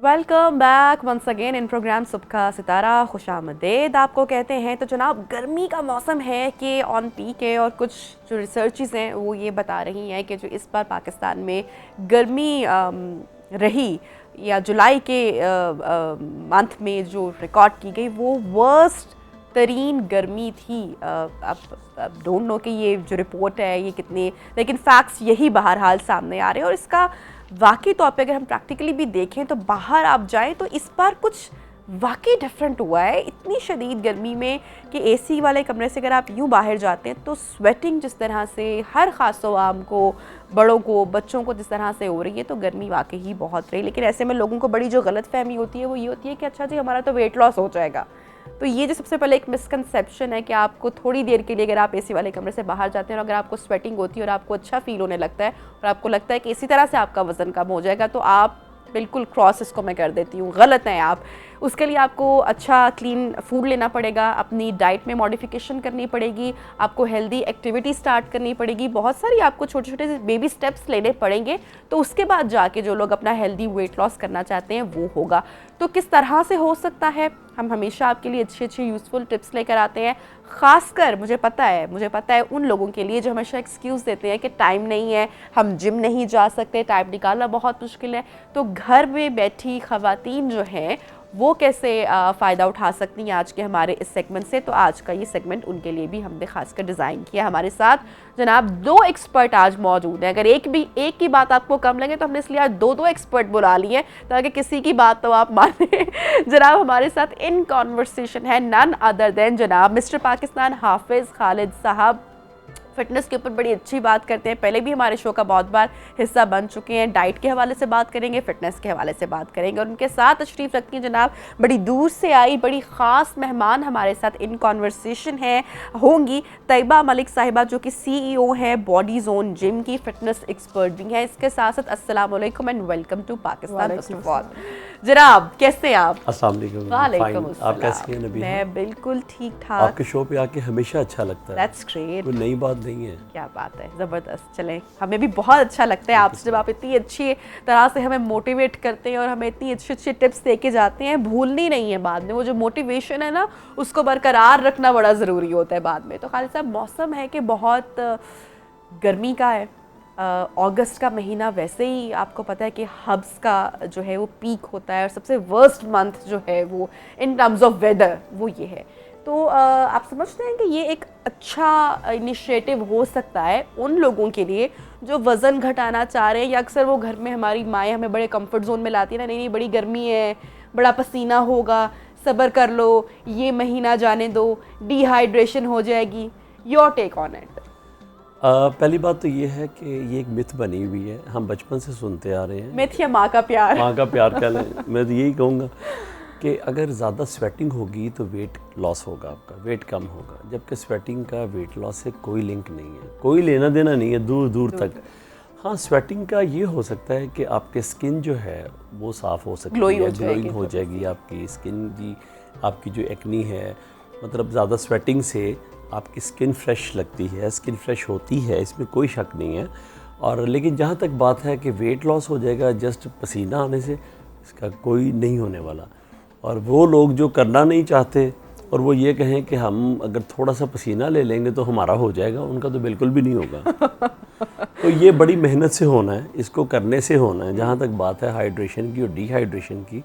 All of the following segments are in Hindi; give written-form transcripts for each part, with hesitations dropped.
Welcome back once again in program सुबह का सितारा। खुशामदीद आपको कहते हैं। तो जनाब, गर्मी का मौसम है कि ऑन पीक है और कुछ जो रिसर्चेस हैं वो ये बता रही हैं कि जो इस बार पाकिस्तान में गर्मी रही या जुलाई के मंथ में जो रिकॉर्ड की गई वो वर्स्ट तरीन गर्मी थी। अब डोंट नो कि ये जो रिपोर्ट है ये कितने, लेकिन फैक्ट्स यही बहरहाल सामने आ रहे हैं। और इसका वाकई तौर पे अगर हम प्रैक्टिकली भी देखें तो बाहर आप जाएं तो इस बार कुछ वाकई डिफरेंट हुआ है इतनी शदीद गर्मी में कि एसी वाले कमरे से अगर आप यूँ बाहर जाते हैं तो स्वेटिंग जिस तरह से हर खास आम को, बड़ों को, बच्चों को जिस तरह से हो रही है तो गर्मी वाकई ही बहुत रही। लेकिन ऐसे में लोगों को बड़ी जो गलत फहमी होती है वो ये होती है कि अच्छा जी हमारा तो वेट लॉस हो जाएगा। तो ये जो सबसे पहले एक मिसकंसेप्शन है कि आपको थोड़ी देर के लिए अगर आप एसी वाले कमरे से बाहर जाते हैं और अगर आपको स्वेटिंग होती है और आपको अच्छा फील होने लगता है और आपको लगता है कि इसी तरह से आपका वज़न कम हो जाएगा तो आप बिल्कुल क्रॉस इसको मैं कर देती हूँ, गलत हैं आप। उसके लिए आपको अच्छा क्लीन फूड लेना पड़ेगा, अपनी डाइट में मॉडिफिकेशन करनी पड़ेगी, आपको हेल्दी एक्टिविटी स्टार्ट करनी पड़ेगी, बहुत सारी आपको छोटे छोटे बेबी स्टेप्स लेने पड़ेंगे। तो उसके बाद जाके जो लोग अपना हेल्दी वेट लॉस करना चाहते हैं वो होगा। तो किस तरह से हो सकता है, हम हमेशा आपके लिए अच्छी अच्छी यूज़फुल टिप्स लेकर आते हैं। ख़ासकर मुझे पता है उन लोगों के लिए जो हमेशा एक्सक्यूज़ देते हैं कि टाइम नहीं है, हम जिम नहीं जा सकते, टाइम निकालना बहुत मुश्किल है। तो घर में बैठी ख़वातीन जो हैं वो कैसे फ़ायदा उठा सकती हैं आज के हमारे इस सेगमेंट से। तो आज का ये सेगमेंट उनके लिए भी हमने खासकर डिज़ाइन किया। हमारे साथ जनाब 2 एक्सपर्ट आज मौजूद हैं। अगर एक की बात आपको कम लगे तो हमने इसलिए आज 2 एक्सपर्ट बुला लिए ताकि किसी की बात तो आप माने। जनाब हमारे साथ इन कॉन्वर्सेशन है नन अदर देन जनाब मिस्टर पाकिस्तान हाफिज़ खालिद साहब। फ़िटनेस के ऊपर बड़ी अच्छी बात करते हैं, पहले भी हमारे शो का बहुत बार हिस्सा बन चुके हैं। डाइट के हवाले से बात करेंगे, फ़िटनेस के हवाले से बात करेंगे। और उनके साथ तशरीफ़ रखती हैं जनाब बड़ी दूर से आई बड़ी ख़ास मेहमान हमारे साथ इन कॉन्वर्सेशन है होंगी तैयबा मलिक साहिबा जो कि CEO हैं बॉडी जोन जिम की, फ़िटनेस एक्सपर्ट भी हैं। इसके साथ साथ अस्सलाम वालेकुम and welcome to Pakistan. First of all जनाब कैसे हैं आप? अस्सलाम वालेकुम। वालेकुम आप कैसी हैं नबी? मैं बिल्कुल ठीक ठाक। आपके शो पे आके हमेशा अच्छा लगता है। That's great. कोई नई बात नहीं है। क्या बात है, ज़बरदस्त। चलें, हमें भी बहुत अच्छा लगता है आपसे जब आप इतनी अच्छी तरह से हमें मोटिवेट करते हैं और हमें इतनी अच्छी अच्छी टिप्स दे के जाते हैं। भूलनी नहीं है बाद में, वो जो मोटिवेशन है ना उसको बरकरार रखना बड़ा ज़रूरी होता है बाद में। तो खालिद साहब, मौसम है कि बहुत गर्मी का है, अगस्त का महीना वैसे ही आपको पता है कि हब्स का जो है वो पीक होता है और सबसे वर्स्ट मंथ जो है वो इन टर्म्स ऑफ वेदर वो ये है। तो आप समझते हैं कि ये एक अच्छा इनिशिएटिव हो सकता है उन लोगों के लिए जो वज़न घटाना चाह रहे हैं, या अक्सर वो घर में हमारी माएँ हमें बड़े कंफर्ट जोन में लाती है ना, नहीं बड़ी गर्मी है, बड़ा पसीना होगा, सब्र कर लो, ये महीना जाने दो, डिहाइड्रेशन हो जाएगी। Your take on it. पहली बात तो ये है कि ये एक मिथ बनी हुई है, हम बचपन से सुनते आ रहे हैं। मिथ या माँ का प्यार? माँ का प्यार कह लें। मैं तो यही कहूँगा कि अगर ज़्यादा स्वेटिंग होगी तो वेट लॉस होगा, आपका वेट कम होगा, जबकि स्वेटिंग का वेट लॉस से कोई लिंक नहीं है, कोई लेना देना नहीं है दूर दूर तक। हाँ, स्वेटिंग का ये हो सकता है कि आपके स्किन जो है वो साफ़ हो सकती है, ग्लोइंग हो जाएगी आपकी स्किन जी। आपकी जो एक्नी है, मतलब ज़्यादा स्वेटिंग से आपकी स्किन फ्रेश लगती है, स्किन फ्रेश होती है, इसमें कोई शक नहीं है। और लेकिन जहाँ तक बात है कि वेट लॉस हो जाएगा जस्ट पसीना आने से, इसका कोई नहीं होने वाला। और वो लोग जो करना नहीं चाहते और वो ये कहें कि हम अगर थोड़ा सा पसीना ले लेंगे तो हमारा हो जाएगा, उनका तो बिल्कुल भी नहीं होगा। तो ये बड़ी मेहनत से होना है, इसको करने से होना है। जहाँ तक बात है हाइड्रेशन की और डिहाइड्रेशन की,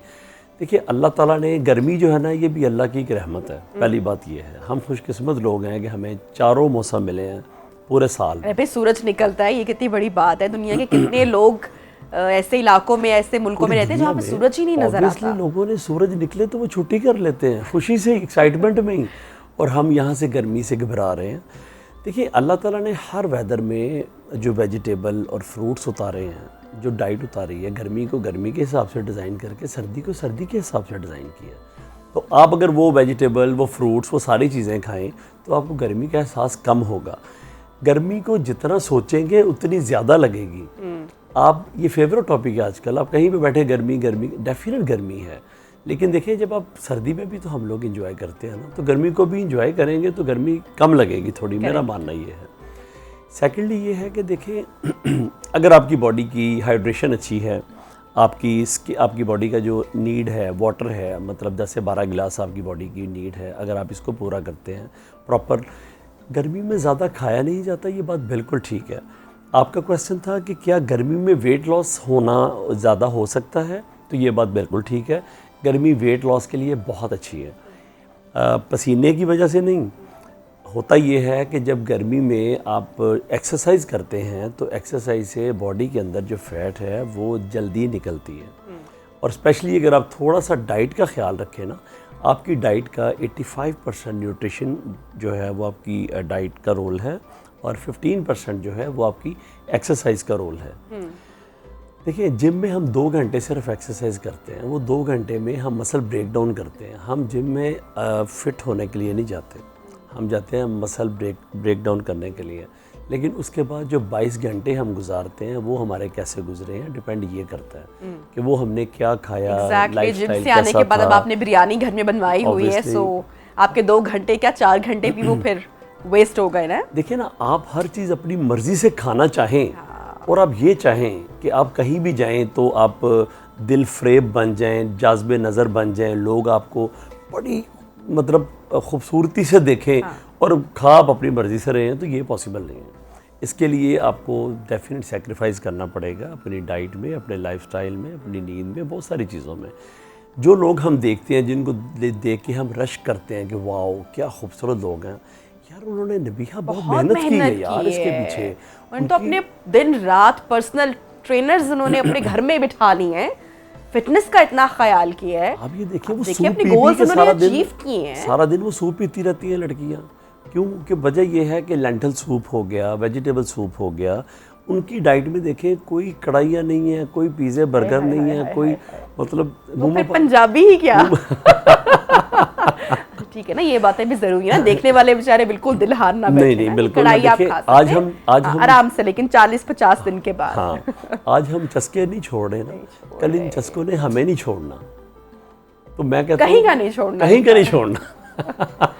देखिए अल्लाह ताला ने गर्मी जो है ना ये भी अल्लाह की एक रहमत है। पहली बात ये है, हम खुशकिस्मत लोग हैं कि हमें चारों मौसम मिले हैं पूरे साल। अरे भाई, सूरज निकलता है, ये कितनी बड़ी बात है। दुनिया के कितने लोग ऐसे इलाकों में, ऐसे मुल्कों में रहते हैं जहाँ पे सूरज ही नहीं नजर आता। लोगों ने सूरज निकले तो वो छुट्टी कर लेते हैं खुशी से, एक्साइटमेंट में ही, और हम यहाँ से गर्मी से घबरा रहे हैं। देखिए अल्लाह ताला ने हर वेदर में जो वेजिटेबल और फ्रूट्स उतारे हैं, जो डाइट उतारी है, गर्मी को गर्मी के हिसाब से डिज़ाइन करके सर्दी को सर्दी के हिसाब से डिज़ाइन किया। तो आप अगर वो वेजिटेबल, वो फ्रूट्स, वो सारी चीज़ें खाएं तो आपको गर्मी का एहसास कम होगा। गर्मी को जितना सोचेंगे उतनी ज़्यादा लगेगी। आप, ये फेवरेट टॉपिक है आजकल, आप कहीं पे बैठे गर्मी गर्मी, डेफिनेट गर्मी है, लेकिन देखिए जब आप सर्दी में भी तो हम लोग इंजॉय करते हैं ना, तो गर्मी को भी इंजॉय करेंगे तो गर्मी कम लगेगी थोड़ी, मेरा मानना ये है। सेकेंडली ये है कि देखिए अगर आपकी बॉडी की हाइड्रेशन अच्छी है, आपकी बॉडी का जो नीड है वाटर है, मतलब 10 से 12 गिलास आपकी बॉडी की नीड है, अगर आप इसको पूरा करते हैं प्रॉपर। गर्मी में ज़्यादा खाया नहीं जाता, ये बात बिल्कुल ठीक है। आपका क्वेश्चन था कि क्या गर्मी में वेट लॉस होना ज़्यादा हो सकता है, तो ये बात बिल्कुल ठीक है। गर्मी वेट लॉस के लिए बहुत अच्छी है, पसीने की वजह से नहीं। होता ये है कि जब गर्मी में आप एक्सरसाइज करते हैं तो एक्सरसाइज से बॉडी के अंदर जो फैट है वो जल्दी निकलती है, और स्पेशली अगर आप थोड़ा सा डाइट का ख्याल रखें ना, आपकी डाइट का 85% न्यूट्रिशन जो है वो आपकी डाइट का रोल है, और 15% जो है वो आपकी एक्सरसाइज का रोल है। देखिए, जिम में हम 2 घंटे सिर्फ एक्सरसाइज करते हैं, वो 2 घंटे में हम मसल ब्रेक डाउन करते हैं। हम जिम में फिट होने के लिए नहीं जाते, हम जाते हैं मसल ब्रेक डाउन करने के लिए। लेकिन उसके बाद जो 22 घंटे हम गुजारते हैं वो हमारे कैसे गुजरे हैं डिपेंड ये करता है कि वो हमने क्या खाया, लाइफस्टाइल जिम से आने के बाद अब आपने बिरयानी घर में बनवाई हुई है, सो आपके 2 घंटे क्या 4 घंटे भी वो फिर वेस्ट हो गए ना। देखिए ना, आप हर चीज़ अपनी मर्जी से खाना चाहें और आप ये चाहें कि आप कहीं भी जाएं तो आप दिल फ्रेब बन जाएं, जाज़्बे नज़र बन जाएं, लोग आपको बड़ी मतलब खूबसूरती से देखें और खा आप अपनी मर्ज़ी से रहें, तो ये पॉसिबल नहीं है। इसके लिए आपको डेफिनेट सेक्रीफाइस करना पड़ेगा अपनी डाइट में, अपने लाइफस्टाइल में, अपनी नींद में, बहुत सारी चीज़ों में। जो लोग हम देखते हैं, जिनको देख के हम रश करते हैं कि वाओ क्या खूबसूरत लोग हैं, यार उन्होंने नबीहा बहुत मेहनत की है यार इसके पीछे। उन्होंने तो अपने दिन रात पर्सनल ट्रेनर्स उन्होंने अपने घर में बिठा लिए हैं, फिटनेस का इतना ख्याल किया है। आप ये देखिए, वो देखिए सूप अपने पी गोल्स के उन्होंने अचीव किए हैं। सारा दिन वो सूप पीती रहती हैं लड़कियां। क्यों? कि वजह ये है कि लेंटल सूप हो गया, वेजिटेबल सूप हो गया, उनकी डाइट में देखें कोई कढ़ाइयाँ नहीं है, कोई पिज़्ज़े बर्गर नहीं है, कोई मतलब पंजाबी ही क्या। ठीक है ना, ये बातें भी जरूरी है ना, देखने वाले बेचारे बिल्कुल दिल हार ना बैठे। नहीं बिल्कुल। कढ़ाई आप खा सकते आज हम आराम से, लेकिन 40-50 दिन के बाद। हाँ, आज हम चस्के नहीं छोड़ रहे ना, कल इन चस्कों ने हमें नहीं छोड़ना। तो मैं कहता हूँ कहीं का नहीं छोड़ना, कहीं का नहीं छोड़ना।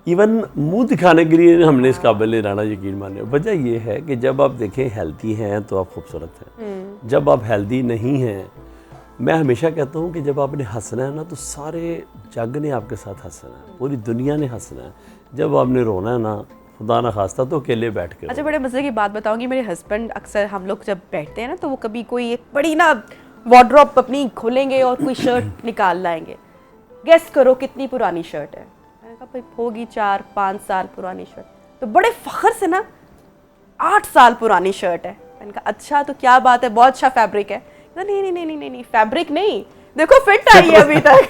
इवन मुंह दिखाने के लिए हमने इस काबिल नहीं रहना, यकीन माने। वजह ये है कि जब आप देखें हेल्दी हैं तो आप खूबसूरत हैं, जब आप हेल्दी नहीं हैं, मैं हमेशा कहता हूँ कि जब आपने हंसना है ना तो सारे जग ने आपके साथ हंसना है, पूरी दुनिया ने हंसना है। जब आपने रोना है ना, खुदा ना खास्ता, तो अकेले बैठ के। अच्छा, बड़े मज़े की बात बताऊंगी, मेरे हस्बैंड अक्सर हम लोग जब बैठते हैं ना तो वो कभी कोई एक बड़ी ना वार्डरोब अपनी खोलेंगे और कोई शर्ट निकाल लाएंगे। गेस करो कितनी पुरानी शर्ट है? मैंने कहा भाई होगी 4-5 साल पुरानी शर्ट। तो बड़े फख्र से ना 8 साल पुरानी शर्ट है। मैंने कहा अच्छा, तो क्या बात है, बहुत अच्छा फैब्रिक है। नहीं, फैब्रिक नहीं, देखो फिट आई है अभी तक।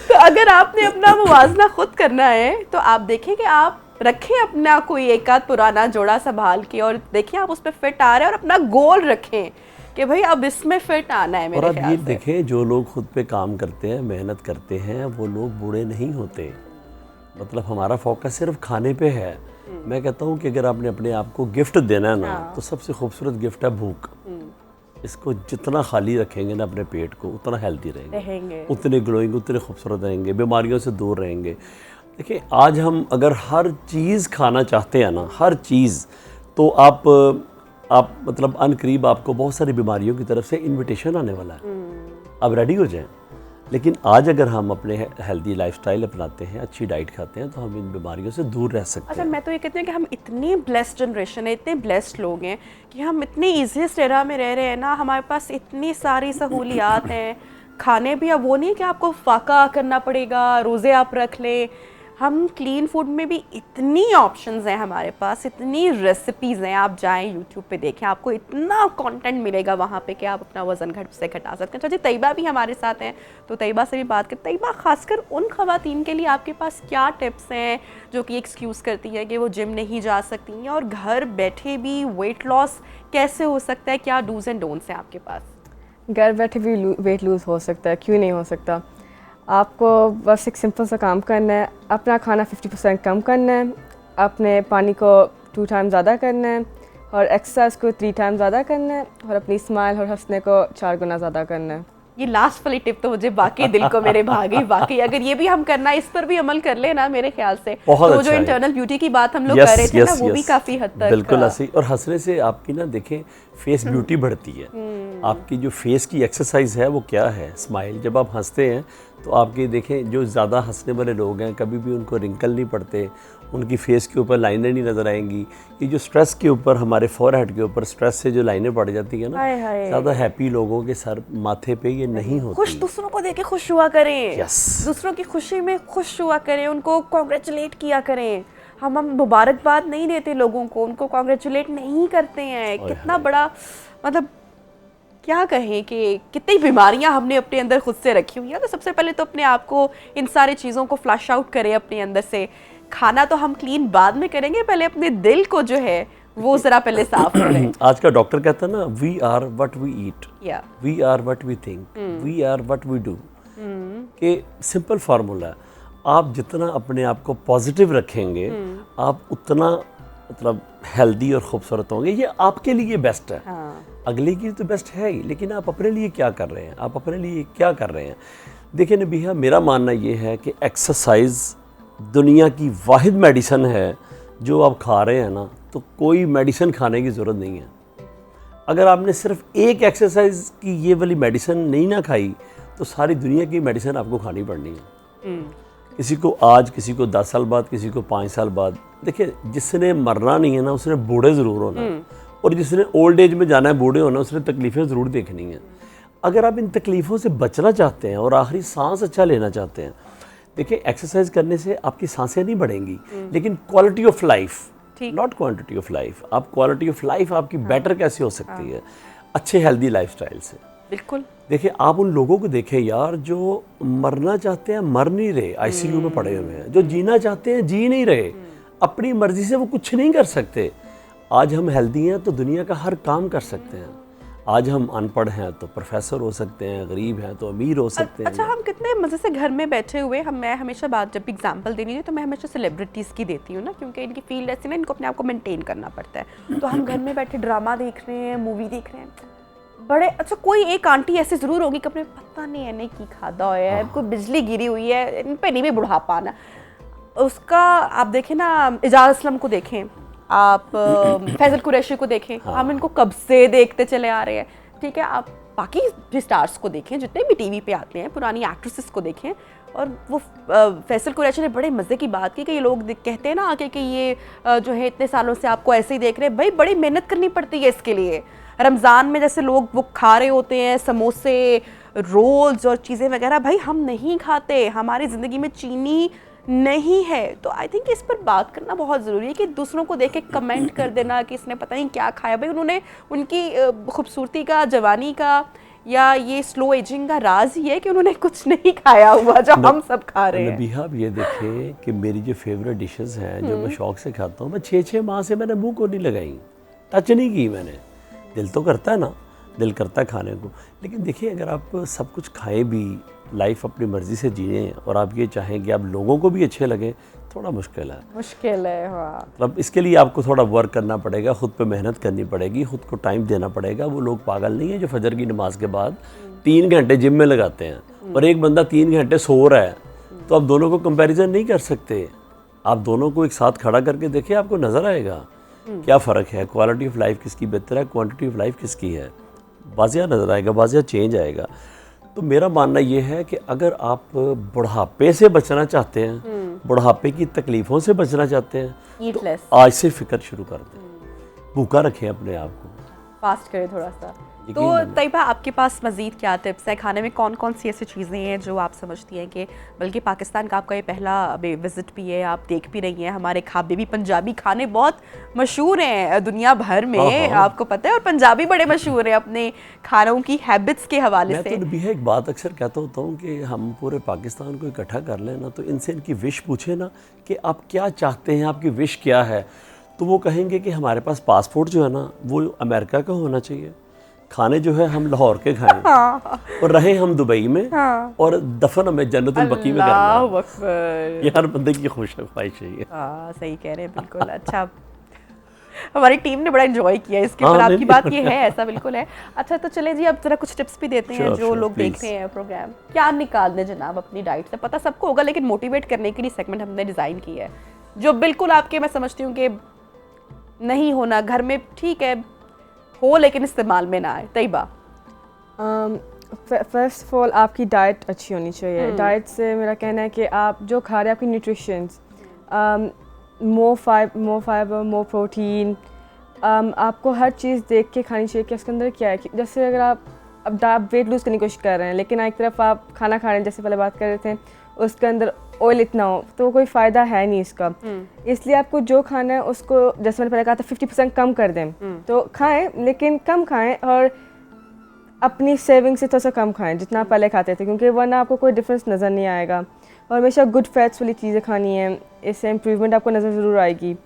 तो अगर आपने अपना मुवाजना खुद करना है तो आप देखें कि आप रखें अपना कोई एक आध पुराना जोड़ा संभाल के और देखिए आप उस पर फिट आ रहे हैं, और अपना गोल रखें कि भाई अब इसमें फिट आना है मेरे ख्याल से। और अब ये देखें, जो लोग खुद पे काम करते हैं, मेहनत करते हैं, वो लोग बूढ़े नहीं होते। मतलब हमारा फोकस सिर्फ खाने पे है। मैं कहता हूँ कि अगर आपने अपने आप को गिफ्ट देना है ना, तो सबसे खूबसूरत गिफ्ट है भूख। इसको जितना खाली रखेंगे ना अपने पेट को, उतना हेल्दी रहेंगे, उतने ग्लोइंग, उतने खूबसूरत रहेंगे, बीमारियों से दूर रहेंगे। देखिए, आज हम अगर हर चीज़ खाना चाहते हैं ना, हर चीज़, तो आप मतलब अनकरीब आपको बहुत सारी बीमारियों की तरफ से इनविटेशन आने वाला है। आप रेडी हो जाएं। लेकिन आज अगर हम अपने हेल्दी लाइफस्टाइल अपनाते हैं, अच्छी डाइट खाते हैं, तो हम इन बीमारियों से दूर रह सकते हैं। अच्छा, मैं तो ये कहती हूँ कि हम इतनी ब्लेस्ड जनरेशन है, इतने ब्लेस्ड लोग हैं कि हम इतनी ईजीएस्ट एरा में रह रहे हैं ना, हमारे पास इतनी सारी सहूलियात हैं। खाने भी अब वो नहीं है कि आपको फाका करना पड़ेगा, रोज़े आप रख लें। हम क्लीन फूड में भी इतनी ऑप्शंस हैं हमारे पास, इतनी रेसिपीज़ हैं। आप जाएं यूट्यूब पे देखें, आपको इतना कंटेंट मिलेगा वहाँ पे कि आप अपना वज़न घट से घटा सकते हैं। अच्छा जी, तैयबा भी हमारे साथ हैं, तो तैयबा से भी बात करें। तैयबा, खासकर उन ख़वातीन के लिए आपके पास क्या टिप्स हैं जो कि एक्सक्यूज़ करती हैं कि वो जिम नहीं जा सकती हैं, और घर बैठे भी वेट लॉस कैसे हो सकता है? क्या डूज़ एंड डोंट्स हैं आपके पास? घर बैठे भी वेट लूज़ हो सकता है, क्यों नहीं हो सकता। आपको बस एक सिंपल सा काम करना है, अपना खाना 50% कम करना है, अपने पानी को 2 टाइम ज़्यादा करना है, और एक्सरसाइज को 3 टाइम ज़्यादा करना है, और अपनी स्माइल और हंसने को 4 गुना ज़्यादा करना है। ये लास्ट वाली टिप तो मुझे बाकी दिल को मेरे भा गई। बाकी अगर ये भी हम करना, इस पर भी अमल कर लेना मेरे ख्याल से, बहुत तो अच्छा जो है। इंटरनल ब्यूटी की बात हम लोग कर रहे थे ना, वो भी काफी हद तक बिल्कुल ऐसे। और हंसने से आपकी ना देखें फेस ब्यूटी बढ़ती है। आपकी जो फेस की एक्सरसाइज है वो क्या है, स्माइल। जब आप हंसते हैं तो आपके देखें जो ज़्यादा हंसने वाले लोग हैं कभी भी उनको रिंकल नहीं पड़ते, उनकी फेस के ऊपर लाइनें नहीं नज़र आएंगी। ये जो स्ट्रेस के ऊपर, हमारे फोरहेड के ऊपर स्ट्रेस से जो लाइनें पड़ जाती है ना, हाय हाय। ज़्यादा हैप्पी लोगों के सर माथे पे ये नहीं होती। खुश दूसरों को देख के खुश हुआ करें। Yes. दूसरों की खुशी में खुश हुआ करें, उनको कॉन्ग्रेचुलेट किया करें। हम मुबारकबाद नहीं देते लोगों को, उनको कॉन्ग्रेचुलेट नहीं करते हैं। कितना बड़ा, मतलब क्या कहें कि कितनी बीमारियां हमने अपने अंदर खुद से रखी हुई हैं। तो सबसे पहले तो अपने आप को इन सारी चीज़ों को फ्लश आउट करें अपने अंदर से। खाना तो हम क्लीन बाद में करेंगे, पहले अपने दिल को जो है वो जरा पहले साफ करें। आज का डॉक्टर कहता है ना, we are what we eat, या we are what we think, we are what we do. कि सिंपल फार्मूला है, आप जितना अपने आप को पॉजिटिव रखेंगे आप उतना मतलब हेल्दी और खूबसूरत होंगे। ये आपके लिए बेस्ट है। हाँ। अगले के लिए तो बेस्ट है ही, लेकिन आप अपने लिए क्या कर रहे हैं, आप अपने लिए क्या कर रहे हैं। देखिए नबीहा, मेरा मानना ये है कि एक्सरसाइज दुनिया की वाहिद मेडिसिन है। जो आप खा रहे हैं ना, तो कोई मेडिसिन खाने की ज़रूरत नहीं है। अगर आपने सिर्फ एक एक्सरसाइज की ये वाली मेडिसिन नहीं ना खाई तो सारी दुनिया की मेडिसिन आपको खानी पड़नी है। किसी को आज, किसी को 10 साल बाद, किसी को 5 साल बाद। देखिए जिसने मरना नहीं है ना, उसने बूढ़े ज़रूर होना है, और जिसने ओल्ड एज में जाना है, बूढ़े होना, उसने तकलीफ़ें ज़रूर देखनी है। अगर आप इन तकलीफ़ों से बचना चाहते हैं और आखिरी सांस अच्छा लेना चाहते हैं, देखिए एक्सरसाइज करने से आपकी सांसें नहीं बढ़ेंगी, लेकिन quality of life, not quantity of life. आप क्वालिटी ऑफ लाइफ आपकी बेटर कैसे हो सकती है, अच्छे हेल्दी लाइफस्टाइल से। बिल्कुल। देखिए आप उन लोगों को देखें यार, जो मरना चाहते हैं मर नहीं रहे, आईसीयू में पड़े हुए हैं। जो जीना चाहते हैं जी नहीं रहे, अपनी मर्जी से वो कुछ नहीं कर सकते। आज हम हेल्दी हैं तो दुनिया का हर काम कर सकते हैं। आज हम अनपढ़ हैं तो प्रोफेसर हो सकते हैं, गरीब हैं तो अमीर हो सकते हैं। अच्छा, हम कितने मज़े से घर में बैठे हुए, मैं हमेशा बात जब एग्जांपल देनी है तो मैं हमेशा सेलिब्रिटीज़ की देती हूँ ना, क्योंकि इनकी फील्ड ऐसी ना, इनको अपने आप को मेंटेन करना पड़ता है। तो हम घर में बैठे ड्रामा देख रहे हैं, मूवी देख रहे हैं, बड़े अच्छा कोई एक आंटी ऐसी ज़रूर होगी कि अपने पता नहीं है की खादा हुआ है, कोई बिजली गिरी हुई है, इन पे नहीं भी बुढ़ापा आना उसका। आप देखें ना, इजाज़ असलम को देखें, आप फैजल कुरैशी को देखें, हम इनको कब से देखते चले आ रहे हैं। ठीक है, आप बाकी भी स्टार्स को देखें, जितने भी टीवी पे आते हैं, पुरानी एक्ट्रेसेस को देखें। और वो फैसल कुरैशी ने बड़े मज़े की बात की कि ये लोग कहते हैं ना आके कि ये जो है इतने सालों से आपको ऐसे ही देख रहे हैं। भाई बड़ी मेहनत करनी पड़ती है इसके लिए। रमज़ान में जैसे लोग वो खा रहे होते हैं समोसे, रोल्स और चीज़ें वगैरह, भाई हम नहीं खाते, हमारी ज़िंदगी में चीनी नहीं है। तो आई थिंक इस पर बात करना बहुत ज़रूरी है कि दूसरों को देख के कमेंट कर देना कि इसने पता नहीं क्या खाया। भाई उन्होंने, उनकी खूबसूरती का, जवानी का या ये स्लो एजिंग का राज ही है कि उन्होंने कुछ नहीं खाया हुआ जो हम सब खा रहे हैं। नबीहा, आप ये देखें कि मेरी जो फेवरेट डिशेस हैं जो मैं शौक से खाता हूँ, मैं 6-6 माह से मैंने मुंह को नहीं लगाई, टच नहीं की मैंने। दिल तो करता है ना, दिल करता है खाने को, लेकिन देखिए अगर आप सब कुछ खाएं भी, लाइफ अपनी मर्ज़ी से जिए और आप ये चाहें कि आप लोगों को भी अच्छे लगे, थोड़ा मुश्किल है। मुश्किल है, हाँ। मतलब इसके लिए आपको थोड़ा वर्क करना पड़ेगा, ख़ुद पे मेहनत करनी पड़ेगी, ख़ुद को टाइम देना पड़ेगा। वो लोग पागल नहीं है जो फजर की नमाज के बाद 3 घंटे जिम में लगाते हैं और एक बंदा 3 घंटे सो रहा है, तो आप दोनों को कंपैरिजन नहीं कर सकते। आप दोनों को एक साथ खड़ा करके देखिए, आपको नज़र आएगा क्या फ़र्क है, क्वालिटी ऑफ लाइफ किसकी बेहतर है, क्वांटिटी ऑफ लाइफ किसकी है, वाज़िया नज़र आएगा, वाज़िया चेंज आएगा। तो मेरा मानना ये है कि अगर आप बुढ़ापे से बचना चाहते हैं, बुढ़ापे की तकलीफ़ों से बचना चाहते हैं, तो आज से फ़िक्र शुरू कर दें, भूखा रखें अपने आप को, फास्ट करें थोड़ा सा। तो तैयबा, आपके पास मज़ीद क्या टिप्स है? खाने में कौन कौन सी ऐसी चीज़ें हैं जो आप समझती हैं कि, बल्कि पाकिस्तान का आपका ये पहला विज़िट भी है, आप देख भी रही हैं, हमारे खाबे भी पंजाबी खाने बहुत मशहूर हैं दुनिया भर में, आपको पता है, और पंजाबी बड़े मशहूर हैं अपने खानों की हैबिट्स के हवाले से। मैं तो भी एक बात अक्सर कहता होता हूँ कि हम पूरे पाकिस्तान को इकट्ठा कर लें ना, तो इनसे इनकी विश पूछे ना कि आप क्या चाहते हैं, आपकी विश क्या है, तो वो कहेंगे कि हमारे पास पासपोर्ट जो है ना वो अमेरिका का होना चाहिए, खाने जो है हम लाहौर के खाएं, और रहे हम दुबई में, और दफन हमें जन्नतुल बकी में करना। ये हर बंदे की ख्वाहिश है ये। सही कह रहे हैं, बिल्कुल। अच्छा, हमारी टीम ने बड़ा एंजॉय किया इसके हाँ, ऊपर। आपकी नहीं, बात ये है, ऐसा बिल्कुल है। अच्छा तो चले जी, अब जरा कुछ टिप्स भी देते हैं Sure, जो sure, लोग देख please. रहे हैं प्रोग्राम। क्या निकाल दें जनाब अपनी डाइट से, पता सबको होगा, लेकिन मोटिवेट करने के लिए सेगमेंट हमने डिज़ाइन की है जो बिल्कुल आपके, मैं समझती हूँ कि नहीं होना, घर में ठीक है हो लेकिन इस्तेमाल में ना आए। तैयबा, फर्स्ट ऑफ ऑल आपकी डाइट अच्छी होनी चाहिए। डाइट से मेरा कहना है कि आप जो खा रहे हैं, आपकी न्यूट्रिशंस, मोर फाइबर, मोर प्रोटीन, आपको हर चीज़ देख के खानी चाहिए कि उसके अंदर क्या है। जैसे अगर आप वेट लूज़ करने की कोशिश कर रहे हैं, लेकिन एक तरफ आप खाना खा रहे हैं, जैसे पहले बात कर रहे थे, उसके अंदर ऑयल इतना हो, तो कोई फ़ायदा है नहीं इसका। इसलिए आपको जो खाना है उसको, जैसे मैंने पहले कहा था, 50% कम कर दें। तो खाएं लेकिन कम खाएं, और अपनी सेविंग से थोड़ा सा कम खाएं जितना आप पहले खाते थे, क्योंकि वरना आपको कोई डिफरेंस नज़र नहीं आएगा। और हमेशा गुड फैट्स वाली चीज़ें खानी है, इससे इम्प्रूवमेंट आपको नज़र ज़रूर आएगी।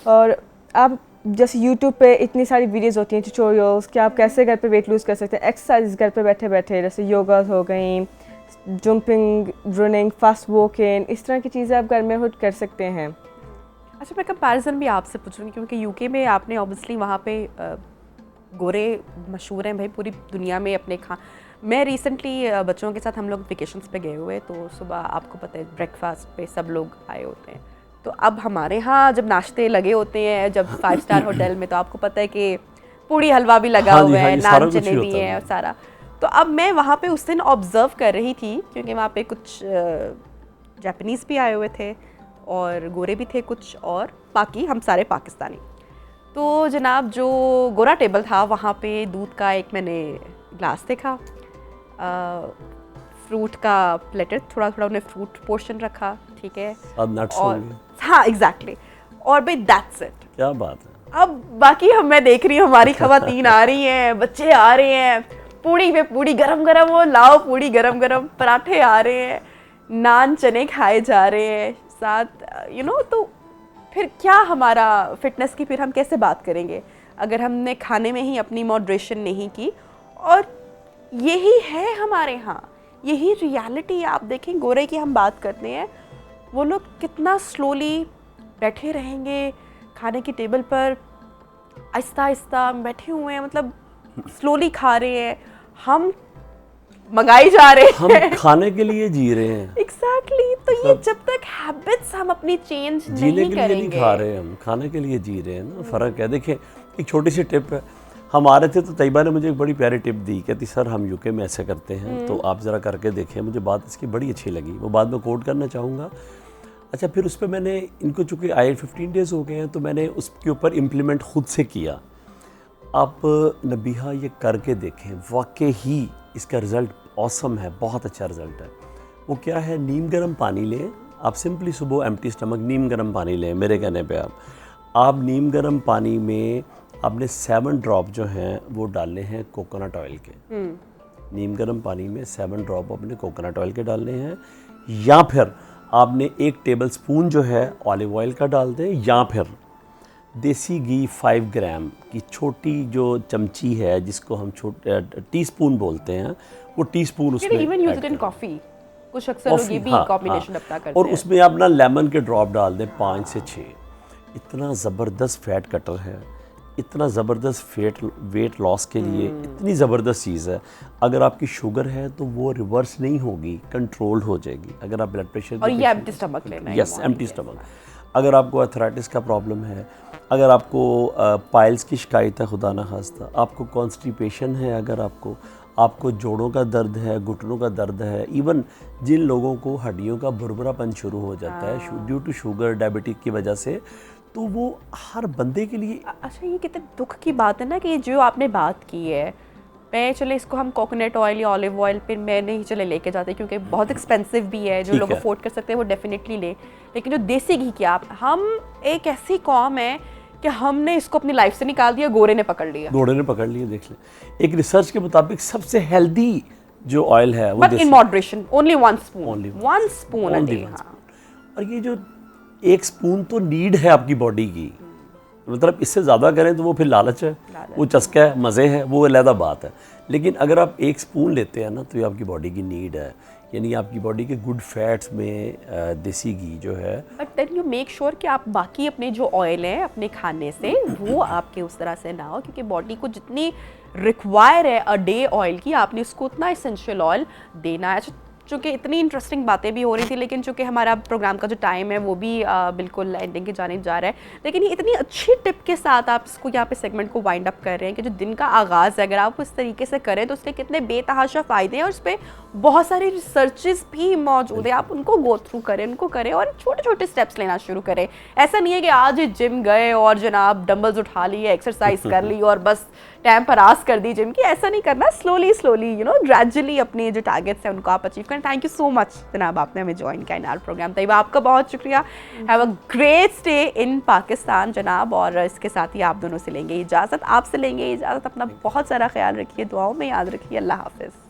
और आप जैसे यूट्यूब पे इतनी सारी वीडियोस होती हैं, ट्यूटोरियल्स, कि आप कैसे घर पे वेट लूज़ कर सकते हैं। एक्सरसाइज घर पे बैठे बैठे, जैसे योगा हो गई, जंपिंग, रनिंग, फास्ट वॉकिंग, इस तरह की चीज़ें आप घर में खुद कर सकते हैं। अच्छा मैं कंपैरिजन भी आपसे पूछूंगी, क्योंकि यूके में आपने ऑब्वियसली वहाँ पे गोरे मशहूर हैं भाई पूरी दुनिया में अपने मैं रिसेंटली बच्चों के साथ हम लोग वेकेशंस पे गए हुए, तो सुबह आपको पता है ब्रेकफास्ट पे सब लोग आए होते हैं। तो अब हमारे यहाँ जब नाश्ते लगे होते हैं, जब 5 स्टार होटल में, तो आपको पता है कि पूड़ी हलवा भी लगा हुआ है, नान चने भी हैं और सारा। तो अब मैं वहाँ पे उस दिन ऑब्जर्व कर रही थी, क्योंकि वहाँ पे कुछ जापानीज़ भी आए हुए थे और गोरे भी थे कुछ, और बाकी हम सारे पाकिस्तानी। तो जनाब जो गोरा टेबल था वहाँ पे दूध का एक मैंने ग्लास देखा, फ्रूट का प्लेटर, थोड़ा थोड़ा उन्हें फ्रूट पोर्शन रखा, ठीक है, और हाँ एग्जैक्टली, और भाई दैट्स इट। क्या बात है। अब बाकी मैं देख रही हूँ हमारी खवातीन आ रही हैं, बच्चे आ रहे हैं, पूड़ी पे पूड़ी गरम गरम, वो लाओ पूड़ी गरम गरम, पराठे आ रहे हैं, नान चने खाए जा रहे हैं साथ, तो फिर क्या हमारा फिटनेस की फिर हम कैसे बात करेंगे अगर हमने खाने में ही अपनी मॉडरेशन नहीं की। और यही है हमारे यहाँ, यही रियलिटी। आप देखें गोरे की हम बात करते हैं, वो लोग कितना स्लोली बैठे रहेंगे खाने की टेबल पर, आहिस्ता आहिस्ता बैठे हुए हैं, मतलब स्लोली खा रहे हैं, हम मंगाई जा रहे हैं, हम खाने के लिए जी रहे हैं। एग्जैक्टली। तो ये जब तक हैबिट्स हम अपनी चेंज जीने नहीं के लिए करेंगे, नहीं खा रहे हैं, हम खाने के लिए जी रहे हैं ना, फ़र्क है। देखिए एक छोटी सी टिप है, हम आ रहे थे तो तैयबा ने मुझे एक बड़ी प्यारी टिप दी, कहती सर हम यूके में ऐसे करते हैं, तो आप ज़रा करके देखें। मुझे बात इसकी बड़ी अच्छी लगी, वो बात मैं कोट करना चाहूँगा। अच्छा फिर उस पर मैंने इनको, चूँकि आए 15 डेज़ हो गए हैं, तो मैंने उसके ऊपर इम्प्लीमेंट खुद से किया। आप नबीहा ये करके देखें, वाकई ही इसका रिज़ल्ट ऑसम है, बहुत अच्छा रिज़ल्ट है। वो क्या है, नीम गर्म पानी लें आप, सिंपली सुबह एम्प्टी स्टमक नीम गर्म पानी लें, मेरे कहने पे आप नीम गर्म पानी में आपने 7 ड्रॉप जो हैं वो डालने हैं कोकोनट ऑयल के। नीम गर्म पानी में 7 ड्रॉप अपने कोकोनट ऑयल के डालने हैं, या फिर आपने 1 टेबल स्पून जो है ऑलिव ऑयल का डाल दें, या फिर देसी घी 5 ग्राम की छोटी जो चमची है, जिसको हम टीस्पून बोलते हैं, वो टीस्पून उसमें even use it in coffee, कुछ अक्सर लोग ये भी कॉम्बिनेशन अपना करते हैं। और उसमें आप ना लेमन के ड्रॉप डाल दें 5 से 6। इतना ज़बरदस्त फैट कटर है, इतना ज़बरदस्त वेट लॉस के लिए इतनी ज़बरदस्त चीज़ है। अगर आपकी शुगर है तो वो रिवर्स नहीं होगी, कंट्रोल हो जाएगी। अगर आप ब्लड प्रेशर, और ये एम्प्टी स्टमक लेना है, यस एम्प्टी स्टमक। अगर आपको अर्थराइटिस का प्रॉब्लम है, अगर आपको पाइल्स की शिकायत है, खुदा ना खास्ता, आपको कॉन्स्टिपेशन है, अगर आपको जोड़ों का दर्द है, घुटनों का दर्द है, इवन जिन लोगों को हड्डियों का भुरभुरापन शुरू हो जाता है ड्यू टू शुगर डायबिटिक की वजह से, तो वो हर बंदे के लिए। अच्छा ये कितने दुख की बात है ना कि जो आपने बात की है, मैं चले इसको हम कोकोनट ऑयल या ऑलिव ऑयल पे मैं नहीं चले लेके जाते, क्योंकि बहुत एक्सपेंसिव भी है, जो लोग अफोर्ड कर सकते हैं वो डेफिनेटली ले। लेकिन जो देसी घी की हम एक ऐसी कौम है कि हमने इसको अपनी लाइफ से निकाल दिया, गोरे ने पकड़ लिया। देख लें, एक रिसर्च के मुताबिक सबसे हेल्दी जो ऑयल है वो in moderation, only 1 spoon a day. और ये जो 1 स्पून तो नीड है आपकी बॉडी की, मतलब इससे ज़्यादा करें तो वो फिर लालच है, वो चस्का है, मज़े है, वो अलग बात है। लेकिन अगर आप 1 स्पून लेते हैं ना, तो ये आपकी बॉडी की नीड है। यानी आपकी बॉडी के गुड फैट्स में देसी घी जो है। But then you make sure कि आप बाकी अपने जो ऑयल है अपने खाने से वो आपके उस तरह से ना हो, क्योंकि बॉडी को जितनी रिक्वायर है अ डे ऑयल की, आपने उसको उतना एसेंशियल ऑयल देना है। चूँकि इतनी इंटरेस्टिंग बातें भी हो रही थी, लेकिन चूँकि हमारा प्रोग्राम का जो टाइम है वो भी बिल्कुल एंडिंग के जाने जा रहा है, लेकिन ये इतनी अच्छी टिप के साथ आप इसको यहाँ पे सेगमेंट को वाइंड अप कर रहे हैं कि जो दिन का आगाज़ है अगर आप इस तरीके से करें तो उसके कितने बेतहाशा फ़ायदे हैं, और उस पर बहुत सारी रिसर्चेस भी मौजूद है। आप उनको गो थ्रू करें, उनको करें और छोटे छोटे स्टेप्स लेना शुरू करें। ऐसा नहीं है कि आज ही जिम गए और जनाब डंबल्स उठा लिए, एक्सरसाइज कर ली और बस टाइम पर आस कर दी जिम की। ऐसा नहीं करना, स्लोली स्लोली ग्रेजुअली अपने जो टारगेट्स हैं उनको आप अचीव करें। थैंक यू सो मच जनाब, आपने हमें ज्वाइन किया इन आवर प्रोग्राम। तैयबा आपका बहुत शुक्रिया। Have a great stay in Pakistan जनाब, और इसके साथ ही आप दोनों से लेंगे इजाज़त, आपसे लेंगे इजाज़त। अपना बहुत सारा ख्याल रखिए, दुआओं में याद रखिए। अल्लाह हाफिज़।